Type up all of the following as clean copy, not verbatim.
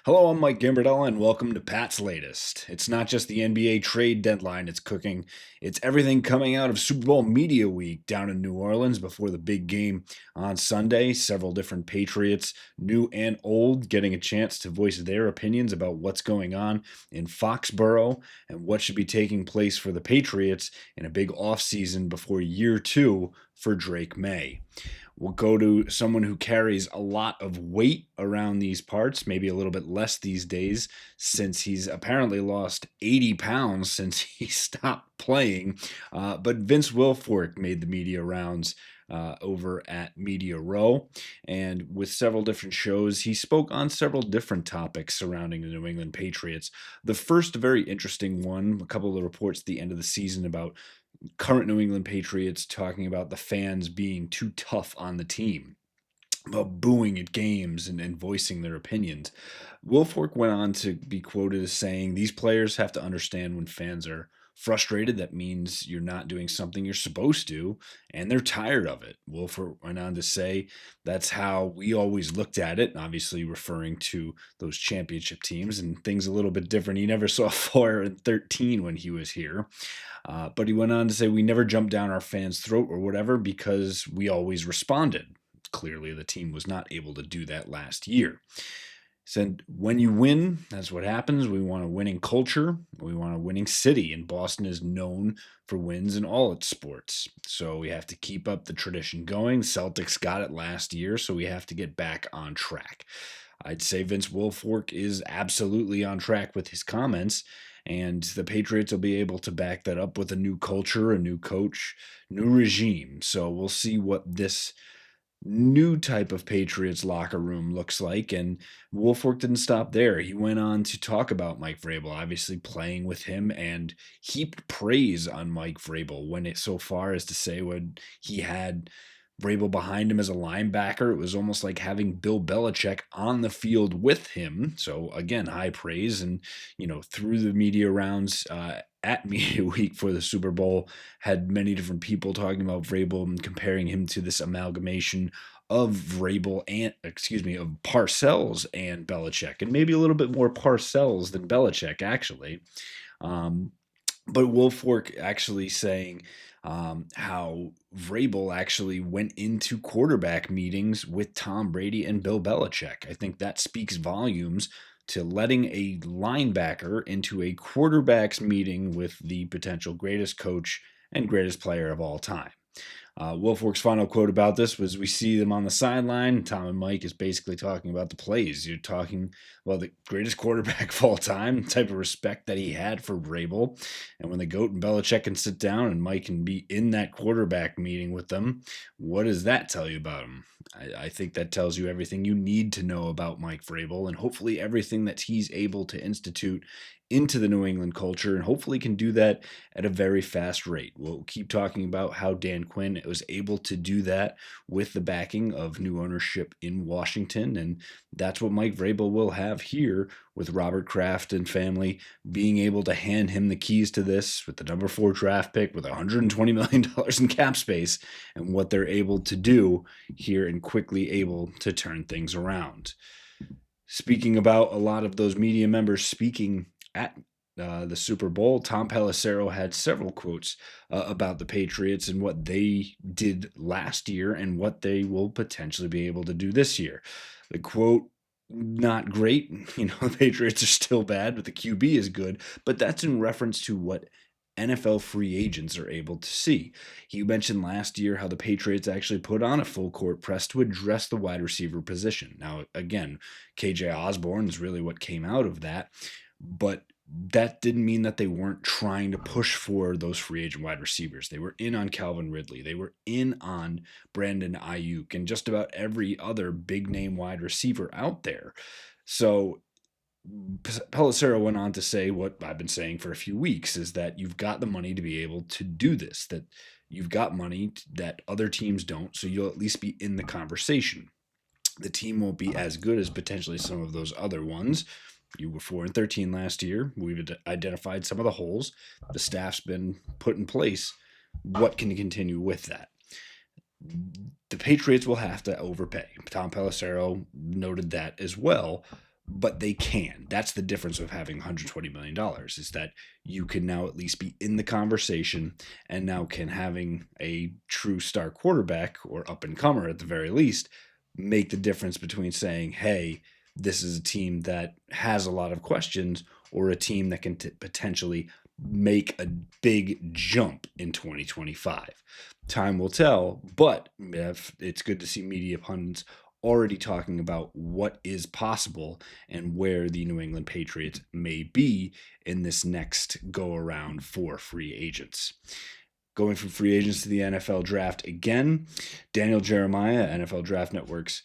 Hello, I'm Mike Gambardella, and welcome to Pat's Latest. It's not just the NBA trade deadline it's cooking, it's everything coming out of Super Bowl Media Week down in New Orleans before the big game on Sunday. Several different Patriots, new and old, getting a chance to voice their opinions about what's going on in Foxborough and what should be taking place for the Patriots in a big offseason before year two for Drake May. We'll go to someone who carries a lot of weight around these parts, maybe a little bit less these days, since he's apparently lost 80 pounds since he stopped playing. But Vince Wilfork made the media rounds over at Media Row. And with several different shows, he spoke on several different topics surrounding the New England Patriots. The first very interesting one, a couple of the reports at the end of the season about current New England Patriots talking about the fans being too tough on the team, about booing at games and voicing their opinions. Wilfork went on to be quoted as saying, "These players have to understand when fans are frustrated, that means you're not doing something you're supposed to, and they're tired of it." Wilfork went on to say, "That's how we always looked at it," obviously referring to those championship teams, and things a little bit different. He never saw 4-13 when he was here. But he went on to say, "We never jumped down our fans' throat or whatever because we always responded." Clearly, the team was not able to do that last year. Said, "When you win, that's what happens. We want a winning culture. We want a winning city. And Boston is known for wins in all its sports. So we have to keep up the tradition going. Celtics got it last year, so we have to get back on track." I'd say Vince Wilfork is absolutely on track with his comments, and the Patriots will be able to back that up with a new culture, a new coach, new regime. So we'll see what this new type of Patriots locker room looks like. And Wolfork didn't stop there. He went on to talk about Mike Vrabel, obviously playing with him, and heaped praise on Mike Vrabel. Went it so far as to say when he had Vrabel behind him as a linebacker, it was almost like having Bill Belichick on the field with him. So again, high praise. And through the media rounds at Media Week for the Super Bowl, had many different people talking about Vrabel and comparing him to this amalgamation of of Parcells and Belichick, and maybe a little bit more Parcells than Belichick, actually. Um, but Wolfork actually saying how Vrabel actually went into quarterback meetings with Tom Brady and Bill Belichick. I think that speaks volumes to letting a linebacker into a quarterback's meeting with the potential greatest coach and greatest player of all time. Wilfork's final quote about this was, "We see them on the sideline. Tom and Mike is basically talking about the plays. You're talking about the greatest quarterback of all time, the type of respect that he had for Vrabel. And when the GOAT and Belichick can sit down and Mike can be in that quarterback meeting with them, what does that tell you about him?" I think that tells you everything you need to know about Mike Vrabel, and hopefully everything that he's able to institute into the New England culture, and hopefully can do that at a very fast rate. We'll keep talking about how Dan Quinn was able to do that with the backing of new ownership in Washington, and that's what Mike Vrabel will have here with Robert Kraft and family being able to hand him the keys to this with the number 4 draft pick with $120 million in cap space, and what they're able to do here and quickly able to turn things around. Speaking about a lot of those media members speaking at the Super Bowl, Tom Pelissero had several quotes about the Patriots and what they did last year and what they will potentially be able to do this year. The quote, "Not great. The Patriots are still bad, but the QB is good." But that's in reference to what NFL free agents are able to see. He mentioned last year how the Patriots actually put on a full court press to address the wide receiver position. Now, again, KJ Osborne is really what came out of that, but that didn't mean that they weren't trying to push for those free agent wide receivers. They were in on Calvin Ridley. They were in on Brandon Ayuk and just about every other big name wide receiver out there. So Pelissero went on to say what I've been saying for a few weeks, is that you've got the money to be able to do this, that you've got money that other teams don't, so you'll at least be in the conversation. The team won't be as good as potentially some of those other ones. You were 4-13 last year. We've identified some of the holes. The staff's been put in place. What can you continue with that? The Patriots will have to overpay. Tom Pelissero noted that as well. but they can. That's the difference of having $120 million, is that you can now at least be in the conversation, and now can having a true star quarterback, or up and comer at the very least, make the difference between saying, hey, this is a team that has a lot of questions, or a team that can potentially make a big jump in 2025. Time will tell, but it's good to see media pundits already talking about what is possible and where the New England Patriots may be in this next go around for free agents. Going from free agents to the NFL draft again, Daniel Jeremiah, NFL Draft Network's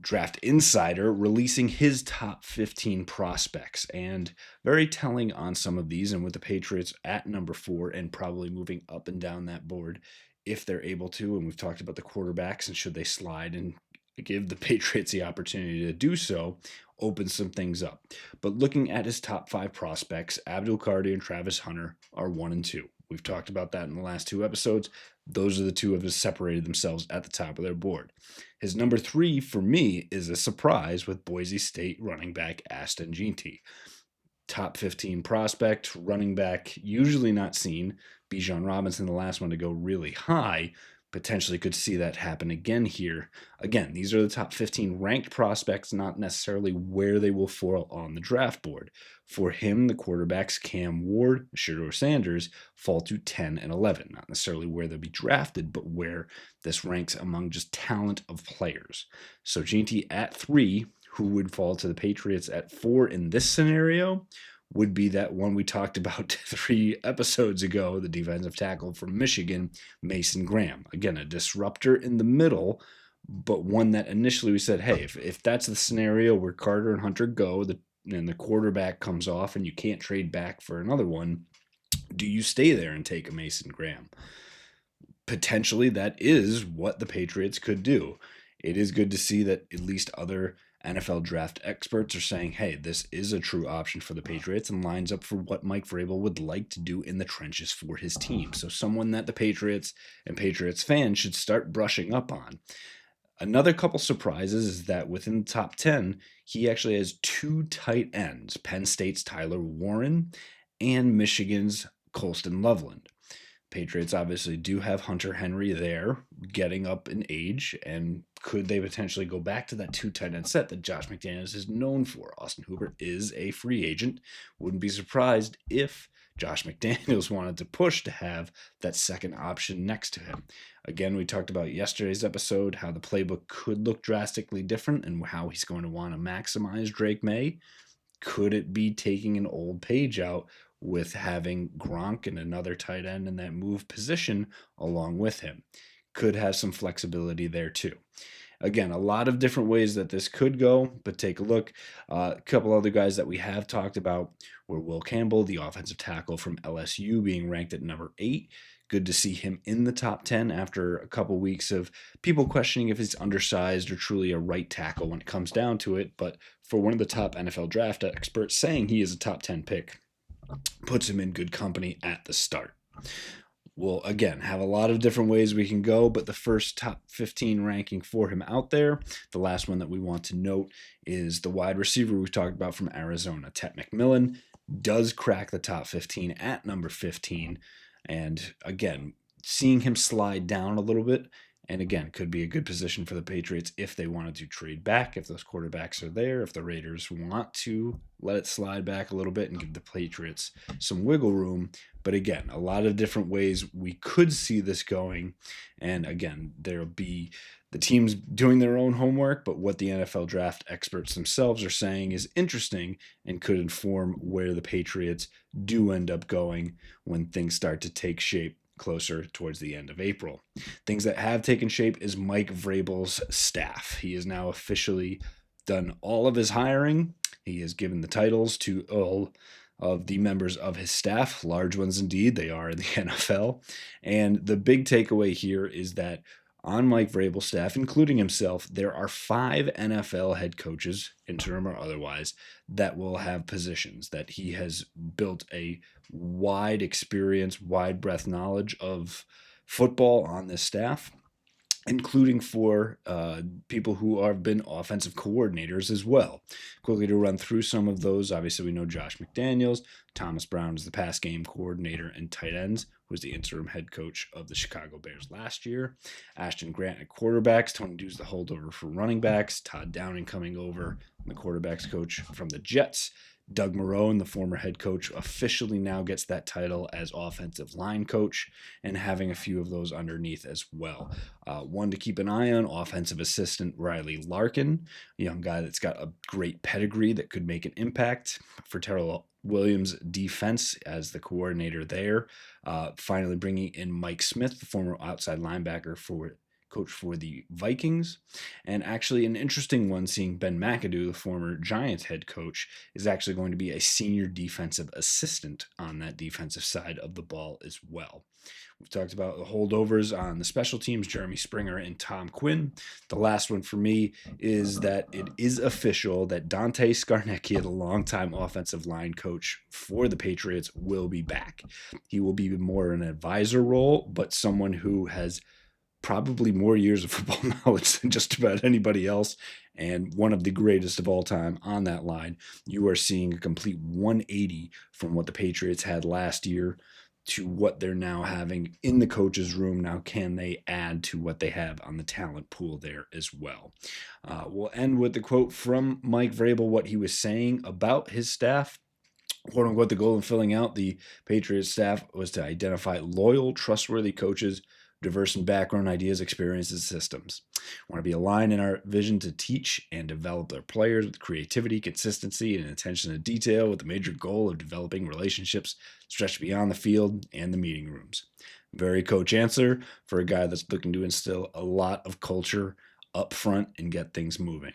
draft insider, releasing his top 15 prospects, and very telling on some of these. And with the Patriots at number 4 and probably moving up and down that board if they're able to, and we've talked about the quarterbacks and should they slide and give the Patriots the opportunity to do so, opens some things up. But looking at his top 5 prospects, Abdul Cardi and Travis Hunter are 1 and 2. We've talked about that in the last 2 episodes. Those are the 2 who have separated themselves at the top of their board. His number 3 for me is a surprise with Boise State running back Aston Jeanty. Top 15 prospect, running back, usually not seen. Bijan Robinson, the last one to go really high. Potentially could see that happen again here. Again, these are the top 15 ranked prospects, not necessarily where they will fall on the draft board. For him, the quarterbacks Cam Ward, Shedeur Sanders fall to 10 and 11. Not necessarily where they'll be drafted, but where this ranks among just talent of players. So Jeanty at 3, who would fall to the Patriots at 4 in this scenario, would be that one we talked about 3 episodes ago, the defensive tackle from Michigan, Mason Graham. Again, a disruptor in the middle, but one that initially we said, hey, if that's the scenario where Carter and Hunter go, and the quarterback comes off and you can't trade back for another one, do you stay there and take a Mason Graham? Potentially that is what the Patriots could do. It is good to see that at least other NFL draft experts are saying, hey, this is a true option for the Patriots and lines up for what Mike Vrabel would like to do in the trenches for his team. So someone that the Patriots and Patriots fans should start brushing up on. Another couple surprises is that within the top 10, he actually has 2 tight ends, Penn State's Tyler Warren and Michigan's Colston Loveland. Patriots obviously do have Hunter Henry there, getting up in age, and could they potentially go back to that 2 tight end set that Josh McDaniels is known for? Austin Hooper is a free agent. Wouldn't be surprised if Josh McDaniels wanted to push to have that second option next to him. Again, we talked about yesterday's episode how the playbook could look drastically different and how he's going to want to maximize Drake May. Could it be taking an old page out with having Gronk and another tight end in that move position along with him? Could have some flexibility there too. Again, a lot of different ways that this could go, but take a look. A couple other guys that we have talked about were Will Campbell, the offensive tackle from LSU, being ranked at number 8. Good to see him in the top 10 after a couple weeks of people questioning if he's undersized or truly a right tackle when it comes down to it. But for one of the top NFL draft experts saying he is a top 10 pick, puts him in good company at the start. We'll, again, have a lot of different ways we can go, but the first top 15 ranking for him out there, the last one that we want to note is the wide receiver we talked about from Arizona, Tet McMillan, does crack the top 15 at number 15. And again, seeing him slide down a little bit, and again, could be a good position for the Patriots if they wanted to trade back, if those quarterbacks are there, if the Raiders want to let it slide back a little bit and give the Patriots some wiggle room. But again, a lot of different ways we could see this going. And again, there'll be the teams doing their own homework, but what the NFL draft experts themselves are saying is interesting and could inform where the Patriots do end up going when things start to take shape closer towards the end of April. Things that have taken shape is Mike Vrabel's staff. He has now officially done all of his hiring. He has given the titles to all of the members of his staff, large ones indeed. They are in the NFL. And the big takeaway here is that on Mike Vrabel's staff, including himself, there are 5 NFL head coaches, interim or otherwise, that will have positions, that he has built a wide experience, wide breadth knowledge of football on this staff. including for people who have been offensive coordinators as well. Quickly to run through some of those, obviously we know Josh McDaniels. Thomas Brown is the pass game coordinator and tight ends, who was the interim head coach of the Chicago Bears last year. Ashton Grant at quarterbacks, Tony Dew's the holdover for running backs, Todd Downing coming over, the quarterbacks coach from the Jets. Doug Marrone, the former head coach, officially now gets that title as offensive line coach, and having a few of those underneath as well. One to keep an eye on, offensive assistant Riley Larkin, a young guy that's got a great pedigree that could make an impact for Terrell Williams' defense as the coordinator there. Finally bringing in Mike Smith, the former outside linebacker for coach for the Vikings. And actually an interesting one, seeing Ben McAdoo, the former Giants head coach, is actually going to be a senior defensive assistant on that defensive side of the ball as well. We've talked about the holdovers on the special teams, Jeremy Springer and Tom Quinn. The last one for me is that it is official that Dante Scarnecchia, the longtime offensive line coach for the Patriots, will be back. He will be more an advisor role, but someone who has probably more years of football knowledge than just about anybody else, and one of the greatest of all time on that line. You are seeing a complete 180 from what the Patriots had last year to what they're now having in the coach's room. Now, can they add to what they have on the talent pool there as well? We'll end with the quote from Mike Vrabel, what he was saying about his staff. Quote unquote, the goal in filling out the Patriots staff was to identify loyal, trustworthy coaches, diverse in background, ideas, experiences, systems. We want to be aligned in our vision to teach and develop their players with creativity, consistency, and attention to detail, with the major goal of developing relationships stretched beyond the field and the meeting rooms. Very coach answer for a guy that's looking to instill a lot of culture up front and get things moving.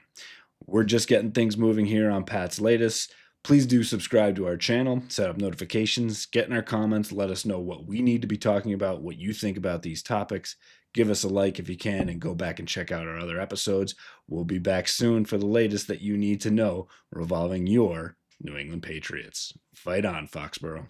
We're just getting things moving here on Pat's Latest. Please do subscribe to our channel, set up notifications, get in our comments, let us know what we need to be talking about, what you think about these topics. Give us a like if you can, and go back and check out our other episodes. We'll be back soon for the latest that you need to know revolving your New England Patriots. Fight on, Foxborough.